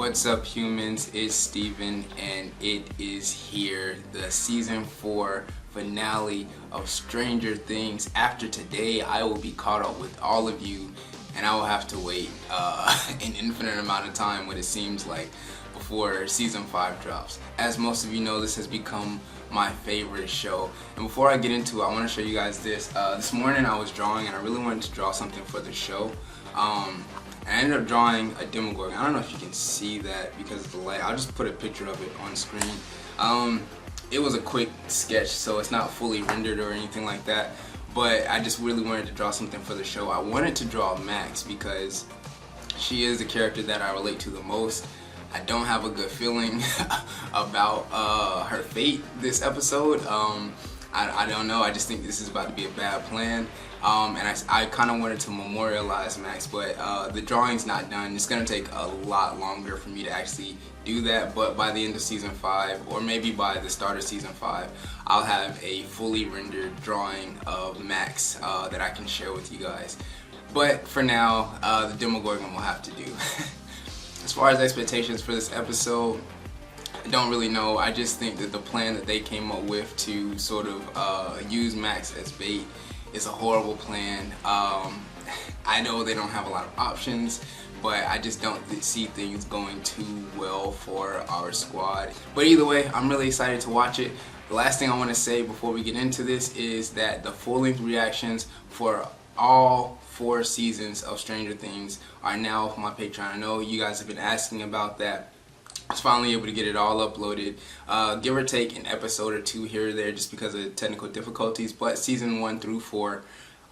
What's up, humans? It's Steven, and it is here, the season 4 finale of Stranger Things. After today, I will be caught up with all of you, and I will have to wait an infinite amount of time, what it seems like, before season 5 drops. As most of you know, this has become my favorite show. And before I get into it, I want to show you guys this. This morning I was drawing, and I really wanted to draw something for the show. I ended up drawing a Demogorgon. I don't know if you can see that because of the light. I'll just put a picture of it on screen. It was a quick sketch, so it's not fully rendered or anything like that. But I just really wanted to draw something for the show. I wanted to draw Max because she is the character that I relate to the most. I don't have a good feeling about her fate this episode. I don't know. I just think this is about to be a bad plan. And I kind of wanted to memorialize Max, but the drawing's not done. It's going to take a lot longer for me to actually do that, but by the end of season 5, or maybe by the start of season 5, I'll have a fully rendered drawing of Max that I can share with you guys. But for now, the Demogorgon will have to do. As far as expectations for this episode, I don't really know. I just think that the plan that they came up with to sort of use Max as bait is a horrible plan. I know they don't have a lot of options, but I just don't see things going too well for our squad. But either way, I'm really excited to watch it. The last thing I want to say before we get into this is that the full-length reactions for all 4 seasons of Stranger Things are now on my Patreon. I know you guys have been asking about that. I was finally able to get it all uploaded, give or take an episode or 2 here or there just because of technical difficulties, but season 1 through 4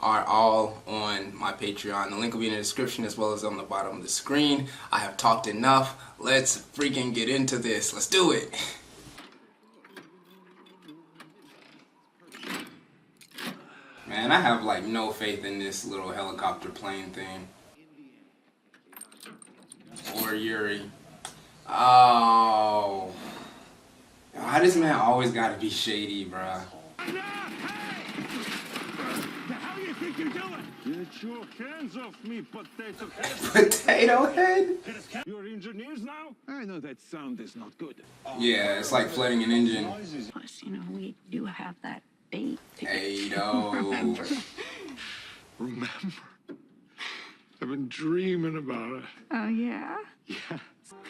are all on my Patreon. The link will be in the description as well as on the bottom of the screen. I have talked enough. Let's freaking get into this. Let's do it. Man, I have like no faith in this little helicopter plane thing. Or Yuri. Oh. Why this man always gotta be shady, bruh? Get your hands off me, potato head! Potato head? You're engineers now? I know that sound is not good. Yeah, it's like flooding an engine. Plus, you know, we do have that bait. Potato. Remember? I've been dreaming about it. Oh, yeah? Yeah.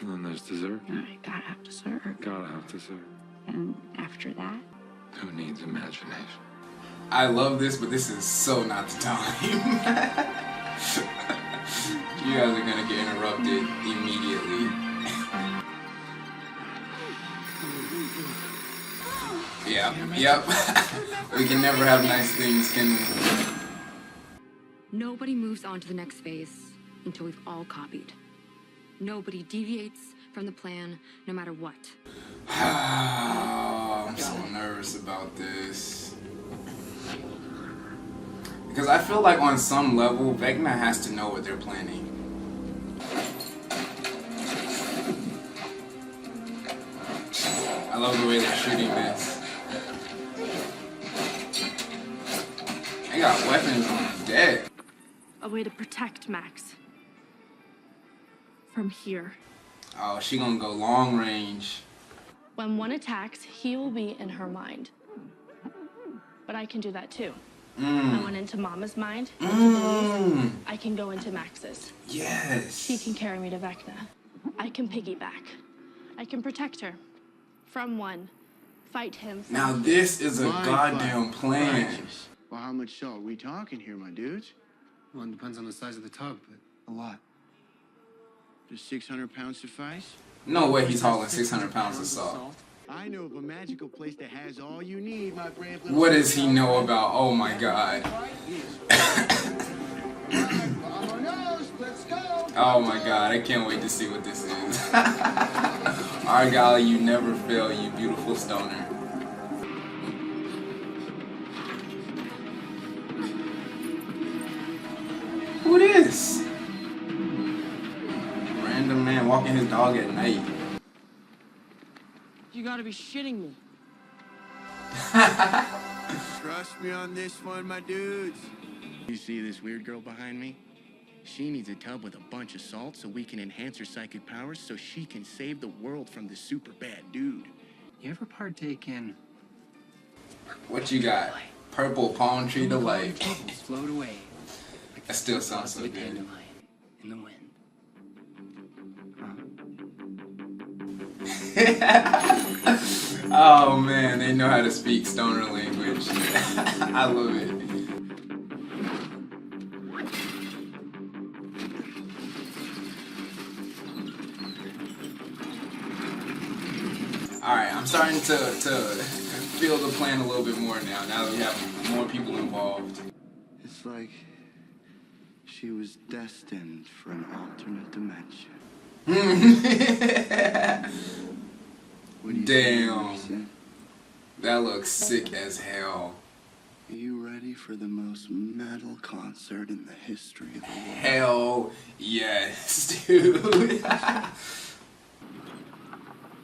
And then there's dessert. I gotta have dessert. Gotta have dessert. And after that? Who needs imagination? I love this, but this is so not the time. You guys are gonna get interrupted immediately. Yep. We can never have nice things, can we? Nobody moves on to the next phase until we've all copied. Nobody deviates from the plan, no matter what. I'm so nervous about this. Because I feel like on some level, Vecna has to know what they're planning. I love the way they're shooting this. They got weapons on deck. A way to protect Max. From here. Oh, she gonna go long range. When one attacks, he will be in her mind. But I can do that too. I went into Mama's mind. I can go into Max's. Yes. She can carry me to Vecna. I can piggyback. I can protect her. From one. Fight him. Now this is a goddamn plan. Well, how much salt are we talking here, my dudes? Well, it depends on the size of the tub, but a lot. Does 600 pounds suffice? No way he's hauling 600 pounds of salt. I know of a magical place that has all you need, my brave little... What does he know about? Oh my god. Oh my god, I can't wait to see what this is. Argyle, you never fail, you beautiful stoner. Who this? Random man walking his dog at night. You gotta be shitting me. Trust me on this one, my dudes. You see this weird girl behind me? She needs a tub with a bunch of salt so we can enhance her psychic powers so she can save the world from this super bad dude. You ever partake in What you got? Purple palm tree delight. bubbles float away? That still sounds so Like good. dandelion in the wind. Oh man, they know how to speak stoner language. I love it. Alright, I'm starting to feel the plan a little bit more now that we have more people involved. It's like she was destined for an alternate dimension. What do you say, Damn. Mercy? That looks sick as hell. Are you ready for the most metal concert in the history of the world? Hell yes, dude.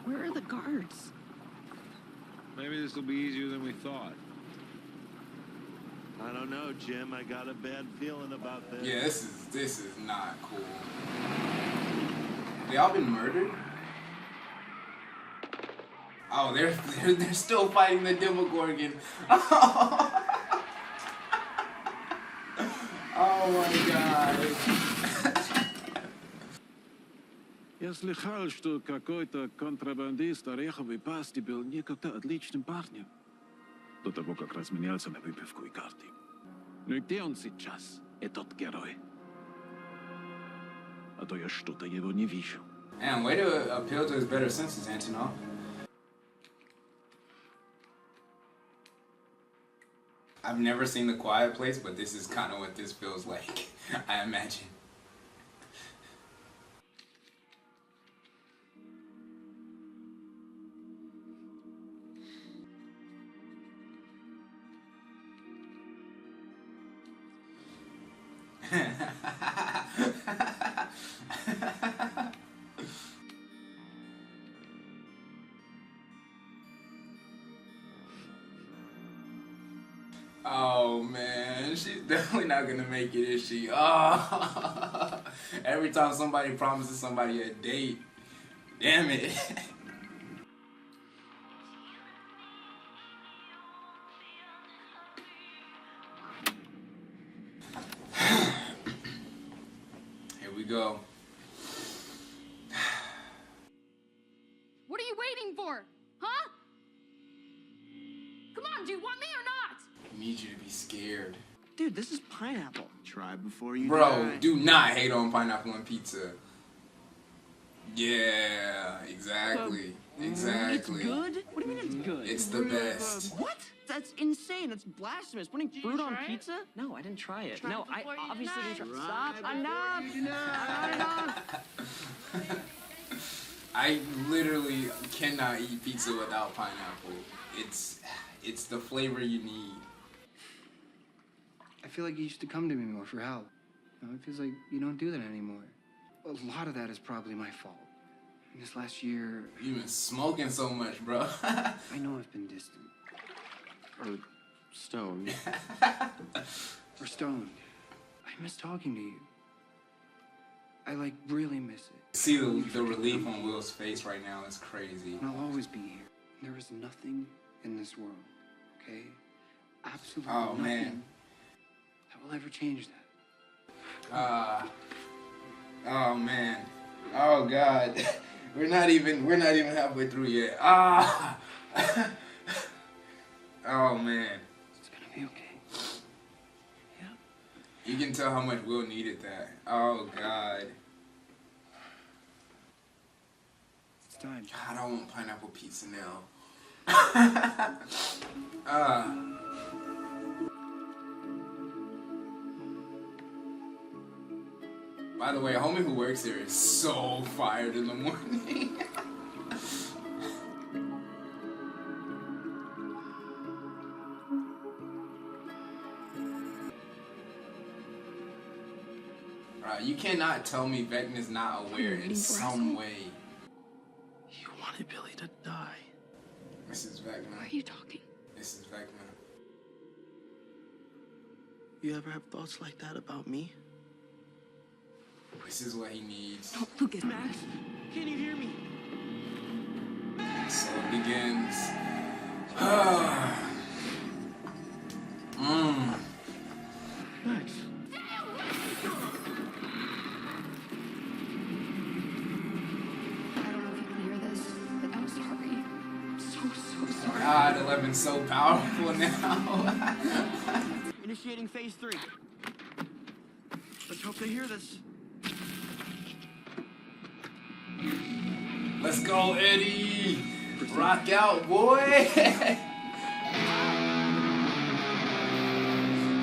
Where are the guards? Maybe this will be easier than we thought. I don't know, Jim. I got a bad feeling about this. Yeah, this is not cool. They all been murdered? Oh, they're still fighting the Demogorgon. Oh my god. Я слыхал, что какой-то контрабандист орехов и пасти был некогда отличным парнем. До того, как разменялся на выпивку и карты. Ну и где он сейчас, этот герой? А то я что-то его не вижу. Man, way to appeal to his better senses, Antonov. I've never seen The Quiet Place, but this is kind of what this feels like, I imagine. Oh man, she's definitely not gonna make it, is she? Oh, every time somebody promises somebody a date, damn it. Here we go. What are you waiting for? Huh? Come on, do you want me or not? I need you to be scared. Dude, this is pineapple. Try before you Bro, die. do not hate on pineapple on pizza. Yeah, exactly. Exactly. It's good? What do you mean it's good? It's the best. What? That's insane. That's blasphemous. Putting fruit on try it? pizza? No, I didn't try it. Try No, it I before you obviously deny. didn't try. Try Stop. Enough. Enough. I literally cannot eat pizza without pineapple. It's the flavor you need. I feel like you used to come to me more for help. You know, it feels like you don't do that anymore. A lot of that is probably my fault. In this last year, You've been smoking so much, bro. I know I've been distant. Or stoned. Or stoned. I miss talking to you. I, like, really miss it. See the relief on Will's face right now is crazy. And I'll always be here. There is nothing in this world, okay? Absolutely Oh, nothing man. that will ever change that. Oh man. Oh god. We're not even halfway through yet. Ah. Oh man. It's gonna be okay. Yeah. You can tell how much Will needed that. Oh god. It's time. I don't want pineapple pizza now. By the way, a homie who works here is so fired in the morning. You cannot tell me Vecna's not aware in some way. You wanted Billy to die. Mrs. Vecna. Why are you talking? Mrs. Vecna. You ever have thoughts like that about me? This is what he needs. Oh, Lucas. Max, can you hear me? So it begins. Max. I don't know if you can hear this, but I'm sorry. So sorry. God, 11's so powerful now. Initiating phase 3. Let's hope they hear this. Let's go, Eddie. Rock out, boy.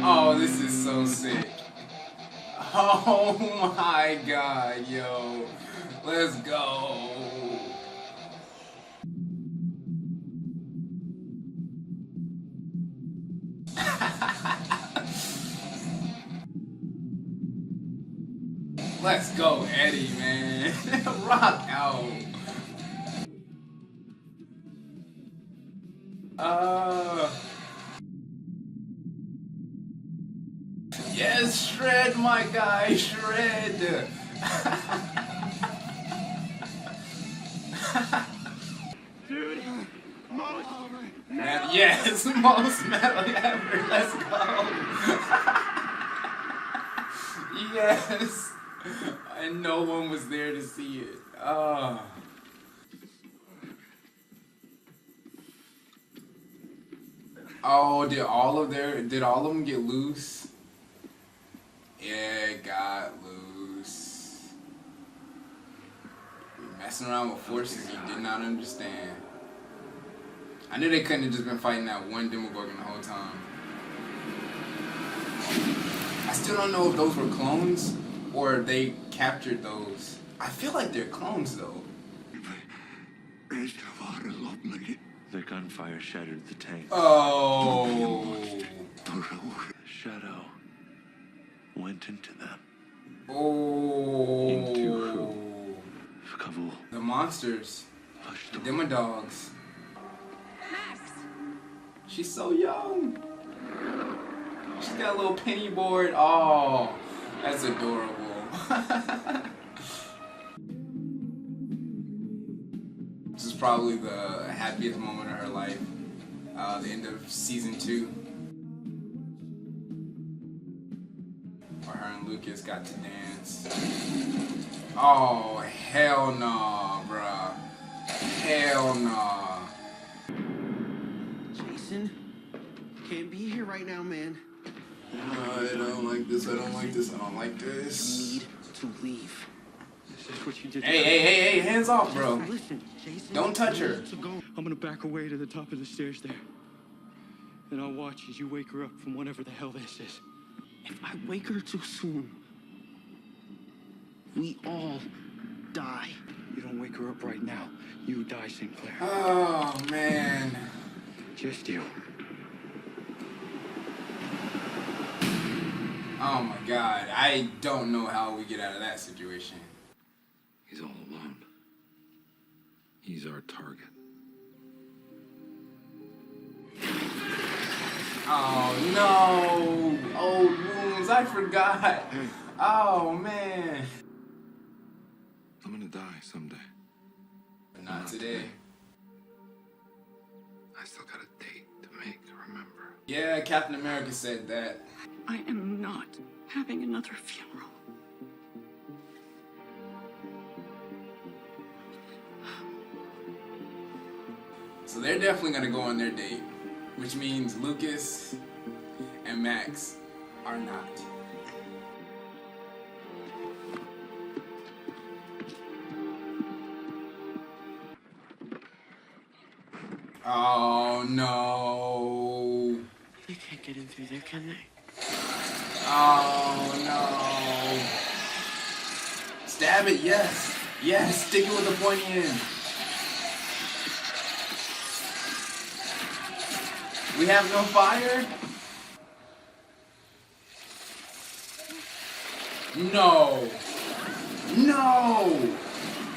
Oh, this is so sick. Oh my God, yo. Let's go. Let's go, Eddie, man. Rock out. Yes, shred, my guy, shred. Dude, most Man, yes, most metal ever. Let's go. Yes. And no one was there to see it. Oh. Oh, did all of them get loose? Yeah, it got loose. You're messing around with forces you did not understand. I knew they couldn't have just been fighting that one Demogorgon the whole time. I still don't know if those were clones or they captured those. I feel like they're clones though. The gunfire shattered the tank. Oh. The shadow went into them. Oh. Into Kabul. The monsters. The Demodogs. Max! She's so young. She's got a little penny board. Oh, that's adorable. This is probably the happiest moment of her life. The end of season 2. Where her and Lucas got to dance. Oh, hell nah, bruh. Hell nah. Jason, can't be here right now, man. I don't like this, I don't like this, I don't like this. Need to leave. This is what you did. Hey, hands off, bro. Listen, Jason. Don't touch her. So go. I'm gonna back her way to the top of the stairs there. Then I'll watch as you wake her up from whatever the hell this is. If I wake her too soon, we all die. You don't wake her up right now. You die, Sinclair. Oh, man. Just you. Oh my God, I don't know how we get out of that situation. He's all alone. He's our target. Oh no! Old wounds, I forgot. Oh man. I'm gonna die someday. But not today. I still got a date to make, remember? Yeah, Captain America said that. I am not having another funeral. So they're definitely gonna go on their date, which means Lucas and Max are not. Oh no. They can't get in through there, can they? Oh no. Stab it, yes. Yes, stick it with the pointy end. We have no fire? No. No.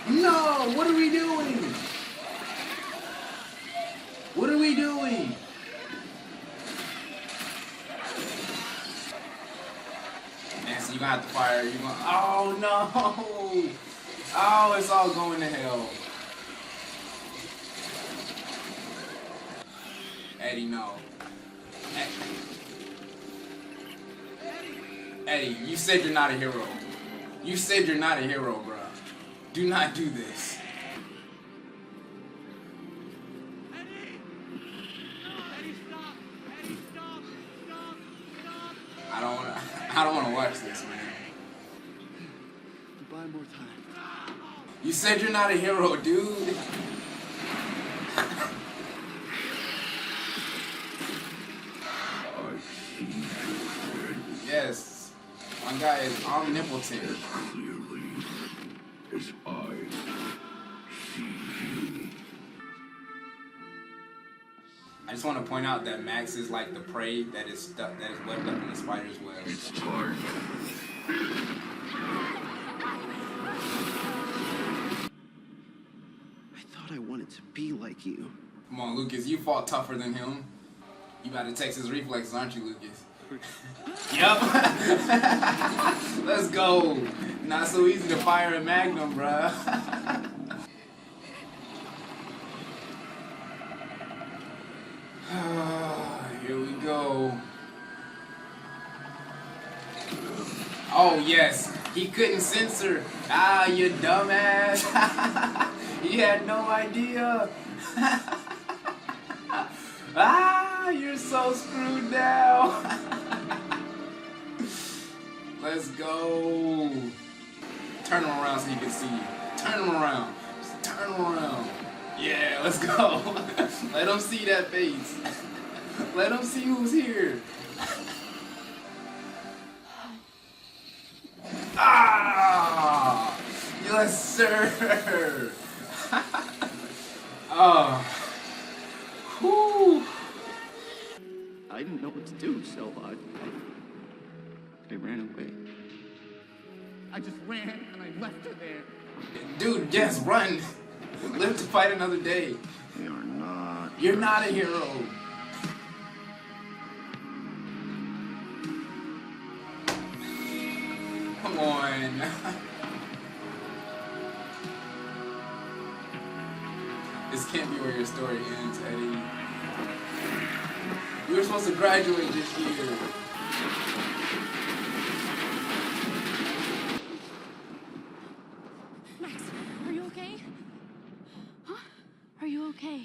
No, what are we doing? What are we doing? Man, you're gonna have to fire. You're gonna. Oh no! Oh, it's all going to hell. Eddie, no. Eddie, you said you're not a hero. You said you're not a hero, bro. Do not do this. I don't wanna watch this, man. Buy more time. You said you're not a hero, dude. Yes. My guy is omnipotent. Clearly, as I see you. I just want to point out that Max is like the prey that is stuck, that is webbed up in the spider's web. It's time. I thought I wanted to be like you. Come on, Lucas, you fought tougher than him. You about to Texas reflexes, aren't you, Lucas? Yup. Let's go. Not so easy to fire a Magnum, bruh. Here we go. Oh, yes. He couldn't censor. Ah, you dumbass. He had no idea. Ah, you're so screwed now. Let's go. Turn him around so you can see you. Turn him around. Just turn him around. Yeah, let's go. Let him see that face. Let him see who's here. Ah! Yes, sir. Oh. Whew. I didn't know what to do, so I ran away. I just ran and I left her there. Dude, yes, run. Live to fight another day. You're not. You're not a hero. Come on. This can't be where your story ends, Eddie. You were supposed to graduate this year. Max, are you okay? Huh? Are you okay?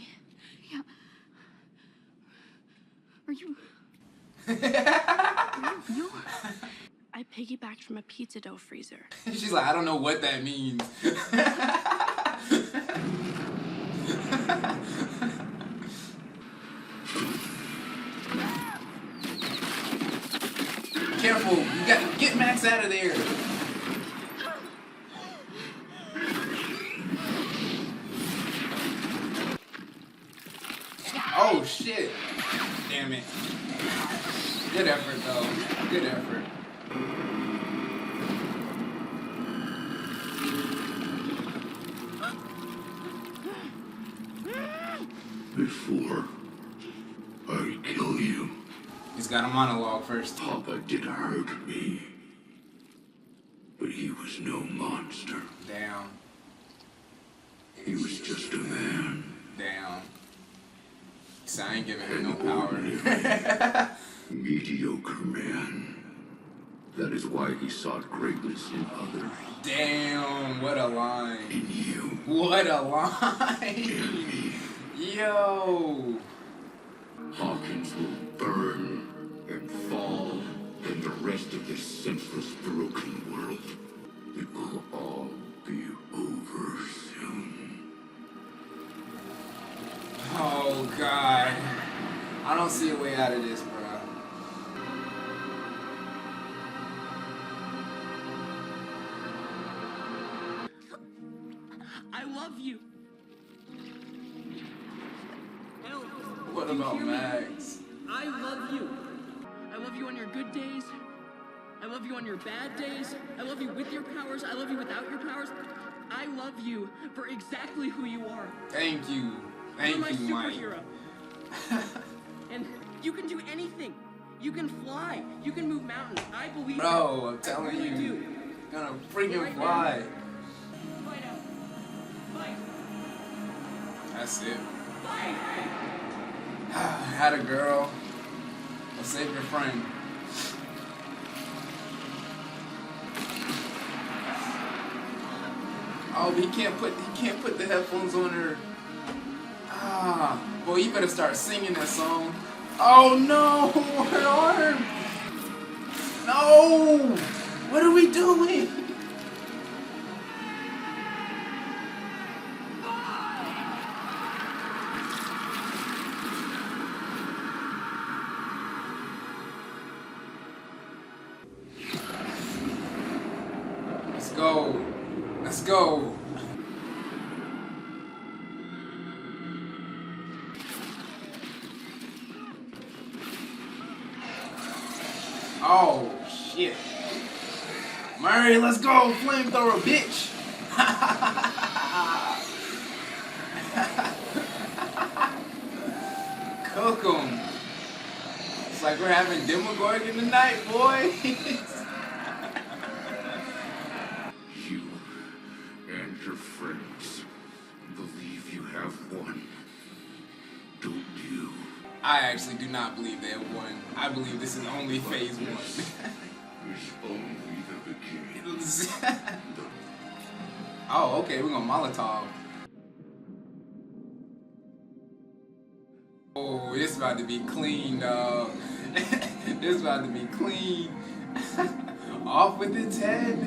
Yeah. Are you? You? I piggybacked from a pizza dough freezer. She's like, I don't know what that means. Careful, you got to get Max out of there. Oh shit. Damn it. Good effort though. Good effort. Before I kill you, He's got a monologue first. Papa did hurt me, but he was no monster. Damn. He was just a man. Damn. So I ain't giving him no power. Mediocre man. That is why he sought greatness in others. Damn, what a line. In you. What a line. In me. Yo. Hawkins will burn and fall in the rest of this senseless, broken world. It will all be over soon. Oh, God. I don't see a way out of this, bro. I love you. Hell, What do you about hear me? Max? I love you. I love you on your good days. I love you on your bad days. I love you with your powers. I love you without your powers. I love you for exactly who you are. Thank you. You're Thank my you, Mike. superhero. And you can do anything. You can fly. You can move mountains. I believe it. Bro, I'm telling I really you. do. Gonna freaking Right fly. Fight out. Fight. That's it. Fight. Had a girl. Well, save your friend. Oh, he can't put the headphones on her. Ah, boy, you better start singing that song. Oh no, her arm. No, what are we doing? Let's go. Let's go. Oh, shit. Murray, let's go. Flamethrower, bitch. Cook 'em. It's like we're having Demogorgon tonight, boys. You and your friends believe you have won, don't you? I actually do not believe they have won. I believe this is only phase 1. It's only the beginning. Oh, okay, we're gonna Molotov. Oh, this about to be clean, dog. This about to be clean. Off with its head.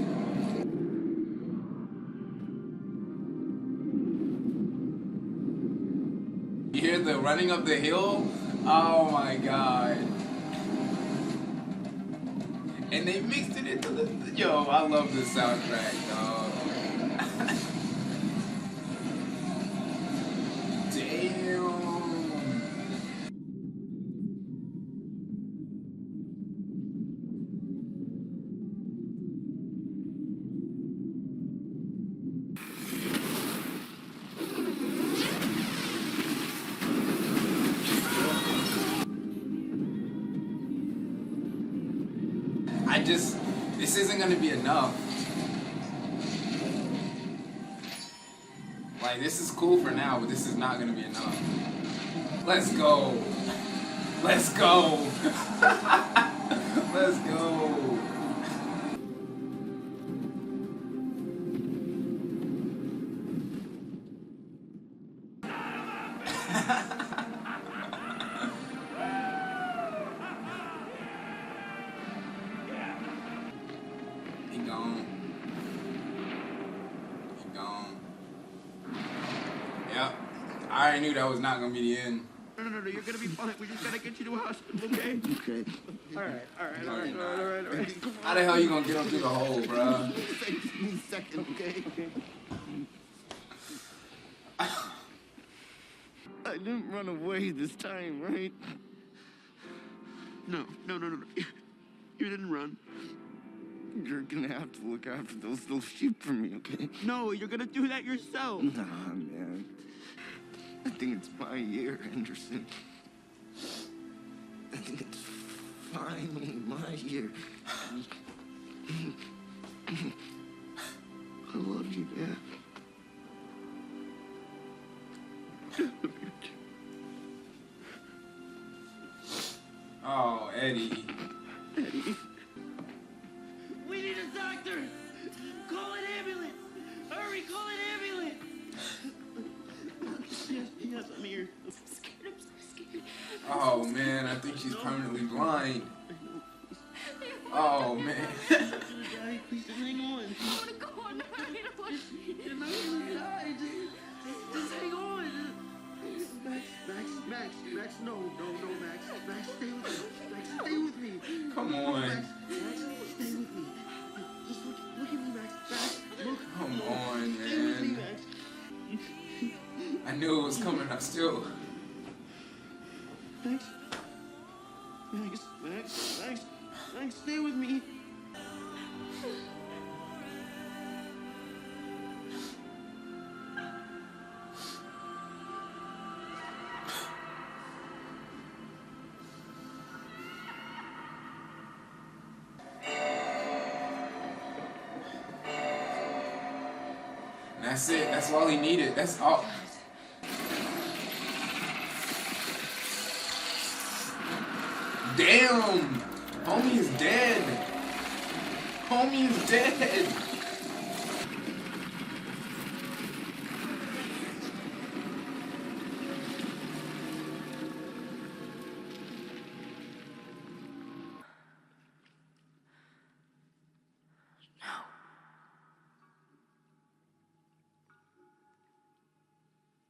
You hear the running up the hill? Oh my god. And they mixed it into the... Yo, I love this soundtrack, dog. Damn. This isn't gonna be enough. Like, this is cool for now, but this is not gonna be enough. Let's go. Let's go. Let's go. He gone. He gone. Yep. I already knew that was not gonna be the end. No, you're gonna be fine. We just gotta get you to a hospital, okay? Okay. All right. How the hell you gonna get him through the hole, bruh? Give me a second, okay? I didn't run away this time, right? No. You didn't run. You're gonna have to look after those little sheep for me, okay? No, you're gonna do that yourself. Nah, man. I think it's my year, Anderson. I think it's finally my year. I love you, Dad. Oh, Eddie. Eddie. We need a doctor. Call an ambulance. Hurry, call an ambulance. Yes, I'm here. I'm so scared. Oh man, I think she's permanently blind. Oh man. I'm gonna die. Please just hang on. I wanna go on. I don't want to. You're not gonna die. Just hang on. Max, no, Max, stay with me. Max, stay with me. Come on. Max, stay with me. Just look at me, Max. Look. Come on, Stay with me, man. Max. I knew it was coming. I still. Max, stay with me. That's it. That's all he needed. That's all. Damn! Homie is dead. Homie is dead.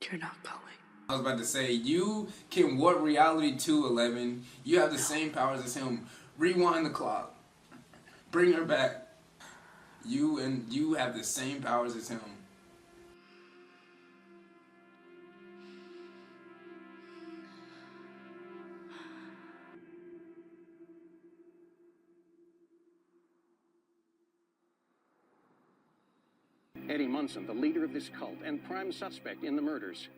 You're not going. I was about to say, you can warp reality to 11. You have the same powers as him. Rewind the clock. Bring her back. You have the same powers as him. Eddie Munson, the leader of this cult and prime suspect in the murders,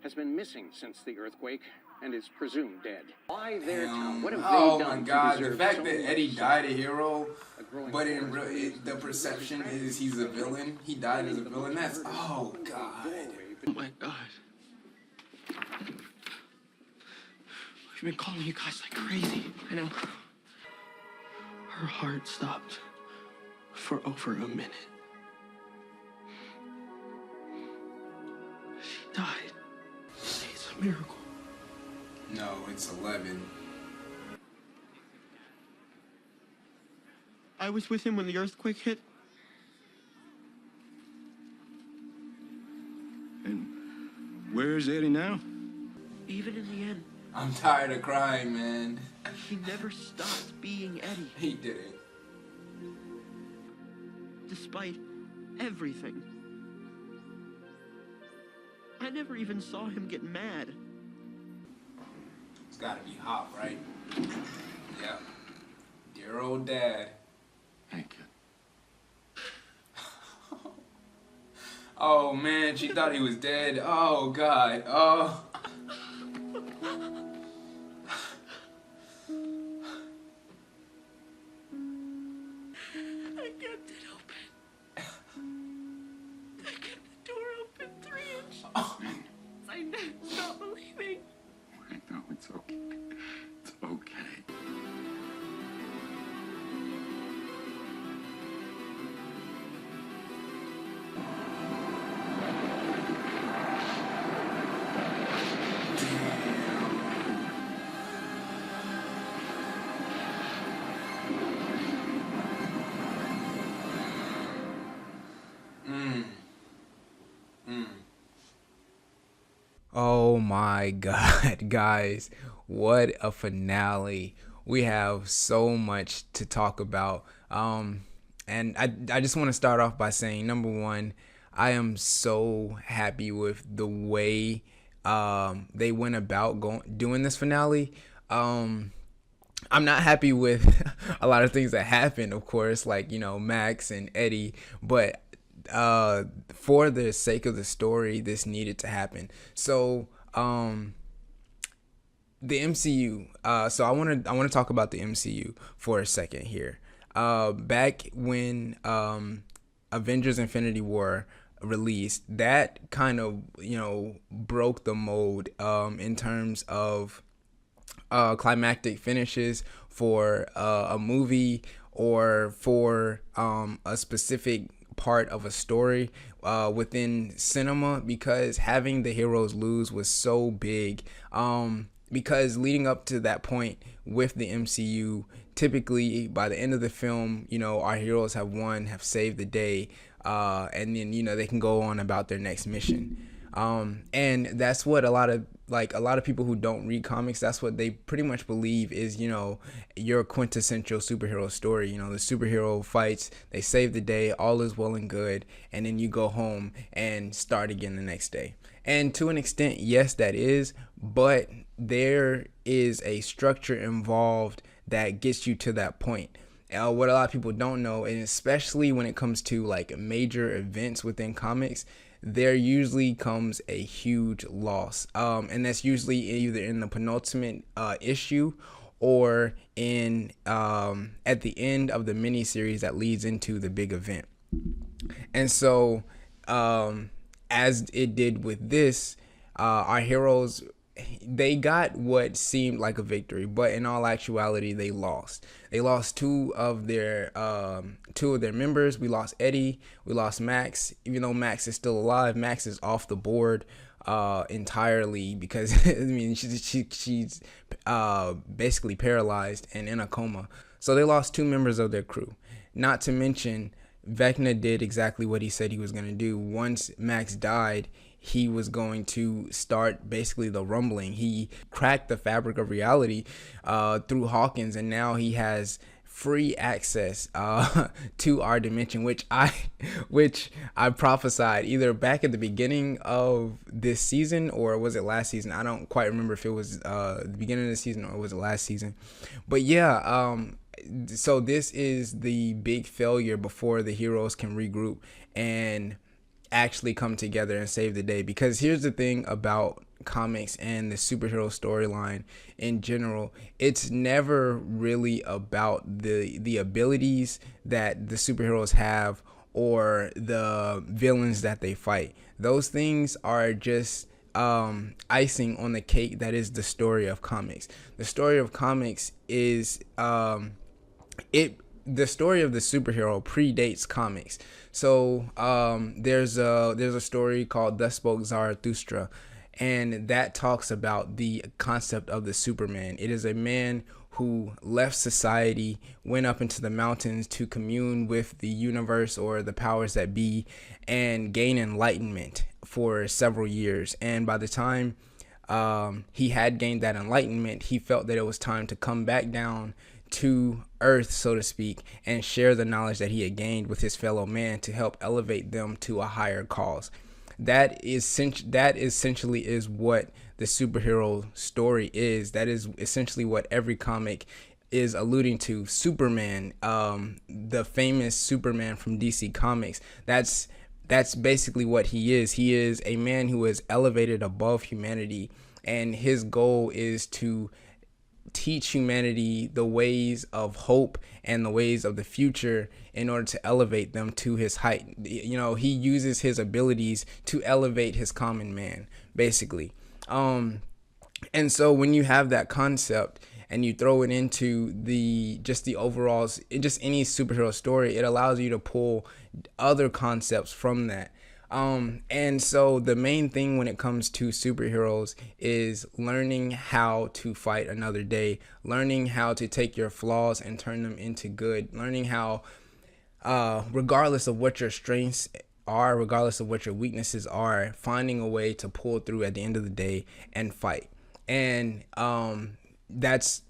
has been missing since the earthquake and is presumed dead. Why their town? What have they done? Oh my God! To the deserve fact so that much Eddie died a hero, growing but in forest real, the perception is he's a villain. He died as a villain. That's oh God. Oh my God. We've been calling you guys like crazy. I know. Her heart stopped for over a minute. She died. It's a miracle. No, it's 11. I was with him when the earthquake hit. And where's Eddie now? Even in the end, I'm tired of crying, man. he never stopped being Eddie, He didn't. despite everything. I never even saw him get mad. It's gotta be hot, right? Yeah. Dear old dad. Hey, kid. Oh man, she thought he was dead. Oh God. Oh. I kept it open. I kept the door open 3 inches. I never stopped believing. I know, it's okay. It's okay. Oh my God, guys, what a finale. We have so much to talk about. And I just want to start off by saying, number one, I am so happy with the way they went about doing this finale. I'm not happy with a lot of things that happened, of course, like, Max and Eddie, but for the sake of the story, this needed to happen. So the MCU, so I want to talk about the MCU for a second here. Back when Avengers Infinity War released, that kind of broke the mold in terms of climactic finishes for a movie or for a specific part of a story within cinema, because having the heroes lose was so big. Because leading up to that point with the MCU, typically by the end of the film, our heroes have won, have saved the day, and then they can go on about their next mission. And that's what a lot of people who don't read comics, that's what they pretty much believe is, your quintessential superhero story. The superhero fights, they save the day, all is well and good, and then you go home and start again the next day. And to an extent, yes, that is, but there is a structure involved that gets you to that point. What a lot of people don't know, and especially when it comes to like major events within comics, there usually comes a huge loss. And that's usually either in the penultimate issue or in at the end of the miniseries that leads into the big event. And so as it did with this, our heroes, they got what seemed like a victory, but in all actuality, they lost. They lost two of their members. We lost Eddie. We lost Max. Even though Max is still alive, Max is off the board entirely because I mean she's basically paralyzed and in a coma. So they lost two members of their crew. Not to mention, Vecna did exactly what he said he was going to do. Once Max died, he was going to start basically the rumbling. He cracked the fabric of reality through Hawkins, and now he has free access to our dimension, which I prophesied either back at the beginning of this season, or was it last season? I don't quite remember if it was the beginning of the season or was it last season. But yeah, so this is the big failure before the heroes can regroup and actually come together and save the day. Because here's the thing about comics and the superhero storyline in general, it's never really about the abilities that the superheroes have or the villains that they fight. Those things are just icing on the cake that is the story of comics. The story of comics is the story of the superhero predates comics. So there's a story called Thus Spoke Zarathustra, and that talks about the concept of the Superman. It is a man who left society, went up into the mountains to commune with the universe or the powers that be, and gain enlightenment for several years. And by the time he had gained that enlightenment, he felt that it was time to come back down to Earth, so to speak, and share the knowledge that he had gained with his fellow man to help elevate them to a higher cause. That essentially is what the superhero story is. That is essentially what every comic is alluding to. Superman, the famous Superman from DC Comics, that's basically what he is. He is a man who is elevated above humanity, and his goal is to teach humanity the ways of hope and the ways of the future in order to elevate them to his height. You know, he uses his abilities to elevate his common man, basically. And so when you have that concept and you throw it into the overalls, just any superhero story, it allows you to pull other concepts from that. And so the main thing when it comes to superheroes is learning how to fight another day, learning how to take your flaws and turn them into good, learning how, regardless of what your strengths are, regardless of what your weaknesses are, finding a way to pull through at the end of the day and fight. And that's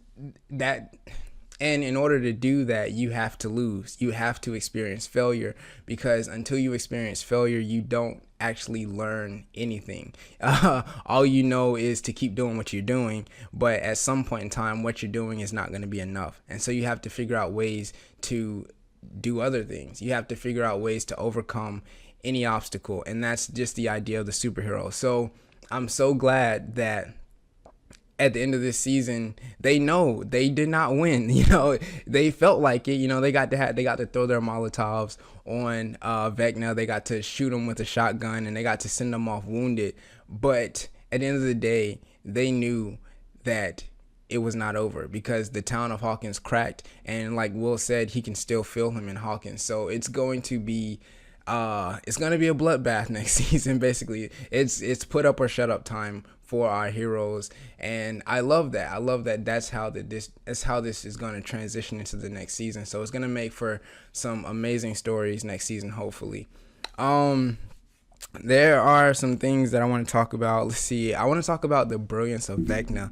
that. And in order to do that, you have to lose. You have to experience failure, because until you experience failure, you don't actually learn anything. All you know is to keep doing what you're doing, but at some point in time, what you're doing is not going to be enough. And so you have to figure out ways to do other things. You have to figure out ways to overcome any obstacle. And that's just the idea of the superhero. So I'm so glad that at the end of this season, they know they did not win. You know, they felt like it. You know, they got to throw their Molotovs on Vecna. They got to shoot him with a shotgun, and they got to send him off wounded. But at the end of the day, they knew that it was not over, because the town of Hawkins cracked, and like Will said, he can still feel him in Hawkins. So it's going to be a bloodbath next season. Basically, it's put up or shut up time for our heroes, and I love that. I love that that's how this is going to transition into the next season. So it's going to make for some amazing stories next season, hopefully. There are some things that I want to talk about. Let's see. I want to talk about the brilliance of Vecna.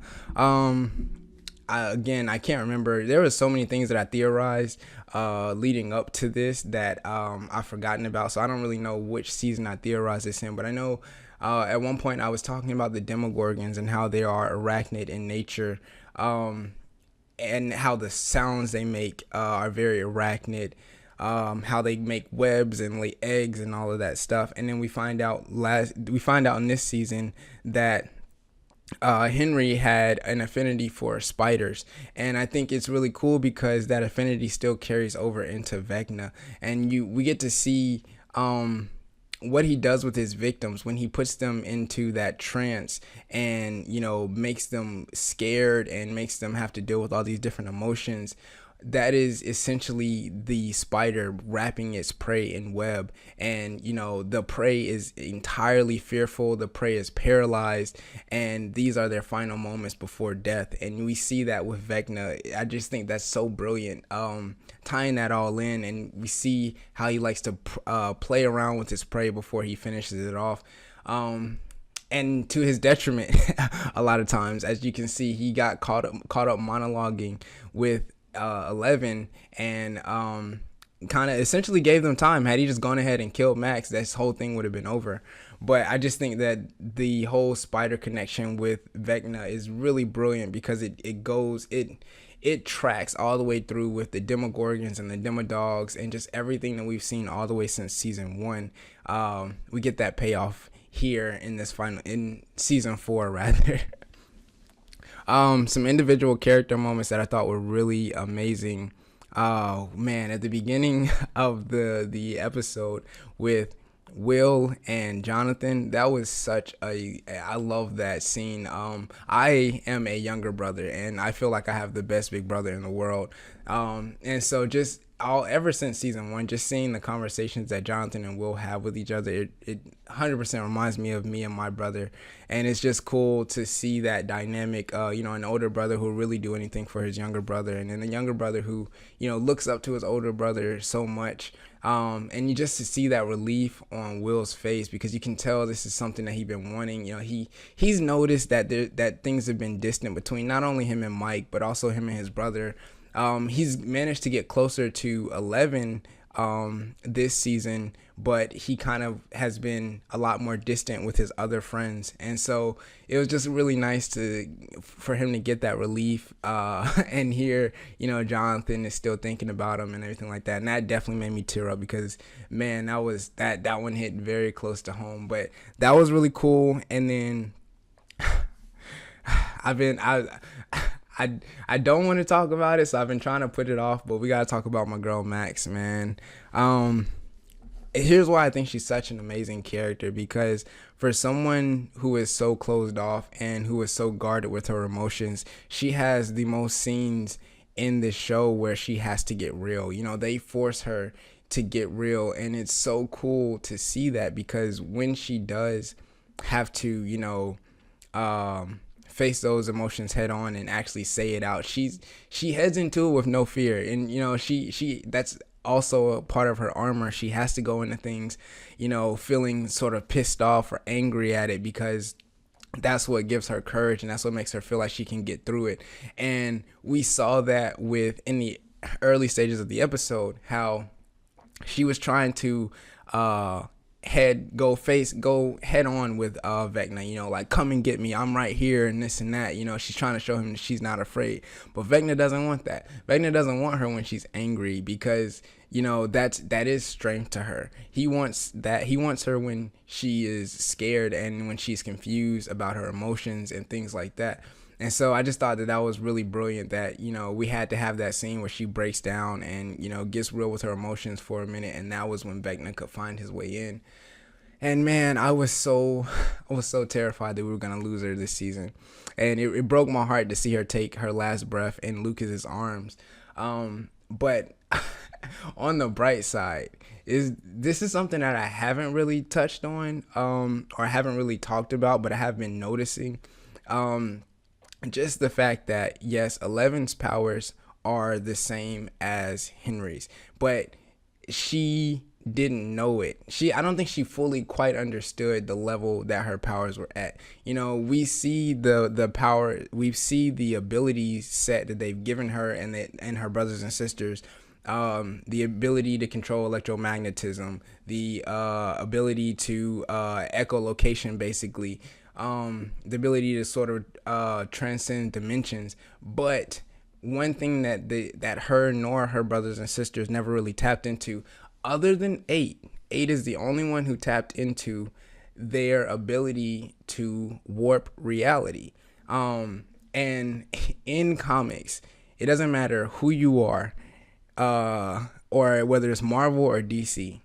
I can't remember. There were so many things that I theorized leading up to this that I've forgotten about. So I don't really know which season I theorized this in, but I know at one point I was talking about the Demogorgons and how they are arachnid in nature, and how the sounds they make are very arachnid, how they make webs and lay eggs and all of that stuff. And then we find out in this season that Henry had an affinity for spiders, and I think it's really cool because that affinity still carries over into Vecna, and we get to see what he does with his victims when he puts them into that trance and, you know, makes them scared and makes them have to deal with all these different emotions. That is essentially the spider wrapping its prey in web, and you know, the prey is entirely fearful, the prey is paralyzed, and these are their final moments before death. And we see that with Vecna. I just think that's so brilliant, tying that all in, and we see how he likes to play around with his prey before he finishes it off, and to his detriment. A lot of times, as you can see, he got caught up monologuing with 11, and kind of essentially gave them time. Had he just gone ahead and killed Max, this whole thing would have been over. But I just think that the whole spider connection with Vecna is really brilliant, because it tracks all the way through with the Demogorgons and the Demodogs and just everything that we've seen all the way since season 1. We get that payoff here in season 4 rather. Some individual character moments that I thought were really amazing. Oh man, at the beginning of the episode with Will and Jonathan, that was I love that scene. I am a younger brother, and I feel like I have the best big brother in the world. And so just ever since season 1, just seeing the conversations that Jonathan and Will have with each other, it 100% reminds me of me and my brother. And it's just cool to see that dynamic, you know, an older brother who will really do anything for his younger brother, and then a younger brother who, you know, looks up to his older brother so much. And you just to see that relief on Will's face, because you can tell this is something that he's been wanting. You know, he's noticed that that things have been distant between not only him and Mike, but also him and his brother. He's managed to get closer to 11 this season, but he kind of has been a lot more distant with his other friends. And so it was just really nice for him to get that relief, and hear, you know, Jonathan is still thinking about him and everything like that. And that definitely made me tear up, because man, that one hit very close to home. But that was really cool. And then I don't want to talk about it, so I've been trying to put it off, but we got to talk about my girl Max, man. Here's why I think she's such an amazing character, because for someone who is so closed off and who is so guarded with her emotions, she has the most scenes in this show where she has to get real. You know, they force her to get real, and it's so cool to see that, because when she does have to, you know, face those emotions head on and actually say it out, she heads into it with no fear. And you know, she that's also a part of her armor. She has to go into things, you know, feeling sort of pissed off or angry at it, because that's what gives her courage, and that's what makes her feel like she can get through it. And we saw that in the early stages of the episode, how she was trying to go head on with Vecna, you know, like, come and get me, I'm right here, and this and that. You know, she's trying to show him that she's not afraid. But Vecna doesn't want that. Vecna doesn't want her when she's angry, because, you know, that is strength to her. He wants her when she is scared and when she's confused about her emotions and things like that. And so I just thought that was really brilliant, that, you know, we had to have that scene where she breaks down and, you know, gets real with her emotions for a minute. And that was when Vecna could find his way in. And man, I was so terrified that we were going to lose her this season. And it broke my heart to see her take her last breath in Lucas's arms. But on the bright side, this is something that I haven't really touched on, or haven't really talked about, but I have been noticing. Just the fact that, yes, 11's powers are the same as Henry's, but she didn't know it. I don't think she fully quite understood the level that her powers were at. You know, we see the power, we see the ability set that they've given her and her brothers and sisters. The ability to control electromagnetism, the ability to echolocation, basically. The ability to sort of transcend dimensions. But one thing that her nor her brothers and sisters never really tapped into, other than 8 is the only one who tapped into their ability to warp reality. And in comics, it doesn't matter who you are, or whether it's Marvel or DC,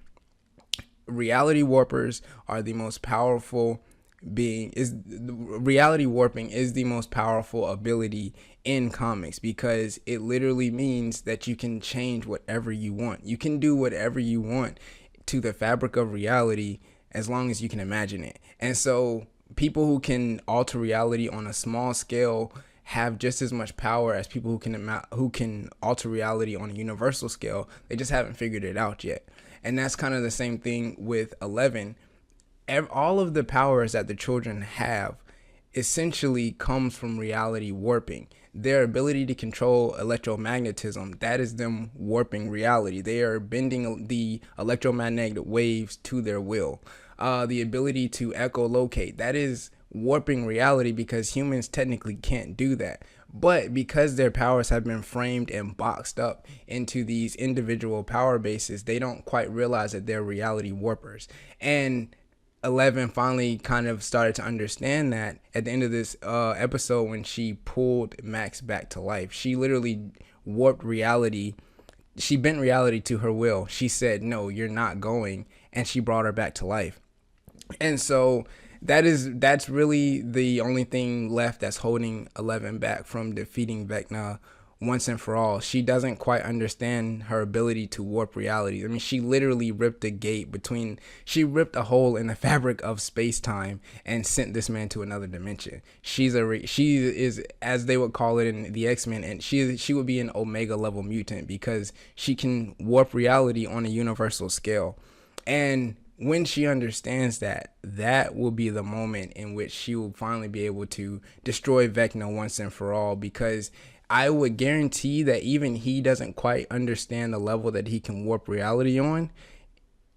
reality warpers are the most powerful reality warping is the most powerful ability in comics, because it literally means that you can change whatever you want. You can do whatever you want to the fabric of reality as long as you can imagine it. And so people who can alter reality on a small scale have just as much power as people who can alter reality on a universal scale. They just haven't figured it out yet. And that's kind of the same thing with 11. All of the powers that the children have essentially comes from reality warping. Their ability to control electromagnetism, that is them warping reality. They are bending the electromagnetic waves to their will. The ability to echolocate, that is warping reality, because humans technically can't do that. But because their powers have been framed and boxed up into these individual power bases, they don't quite realize that they're reality warpers. And 11 finally kind of started to understand that at the end of this episode, when she pulled Max back to life. She literally warped reality. She bent reality to her will. She said, no, you're not going. And she brought her back to life. And so that's really the only thing left that's holding 11 back from defeating Vecna once and for all. She doesn't quite understand her ability to warp reality. I mean, she literally ripped she ripped a hole in the fabric of space-time and sent this man to another dimension. She is, as they would call it in the X-Men, and she would be an Omega level mutant, because she can warp reality on a universal scale. And when she understands that, that will be the moment in which she will finally be able to destroy Vecna once and for all, because I would guarantee that even he doesn't quite understand the level that he can warp reality on.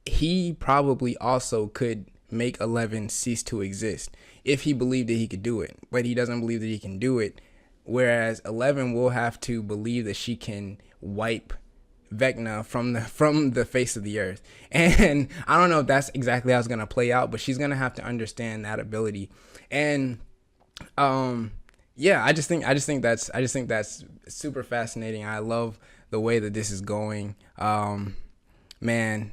He probably also could make 11 cease to exist if he believed that he could do it, but he doesn't believe that he can do it. Whereas 11 will have to believe that she can wipe Vecna from the face of the earth. And I don't know if that's exactly how it's gonna play out, but she's gonna have to understand that ability. And yeah, I just think that's super fascinating. I love the way that this is going. Man,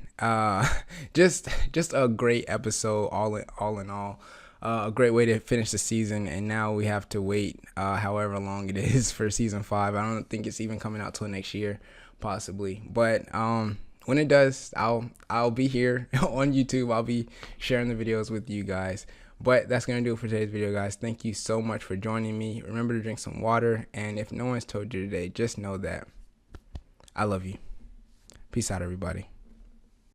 just a great episode all in all. A great way to finish the season, and now we have to wait however long it is for season 5. I don't think it's even coming out till next year, possibly. But when it does, I'll be here on YouTube. I'll be sharing the videos with you guys. But that's going to do it for today's video, guys. Thank you so much for joining me. Remember to drink some water. And if no one's told you today, just know that I love you. Peace out, everybody.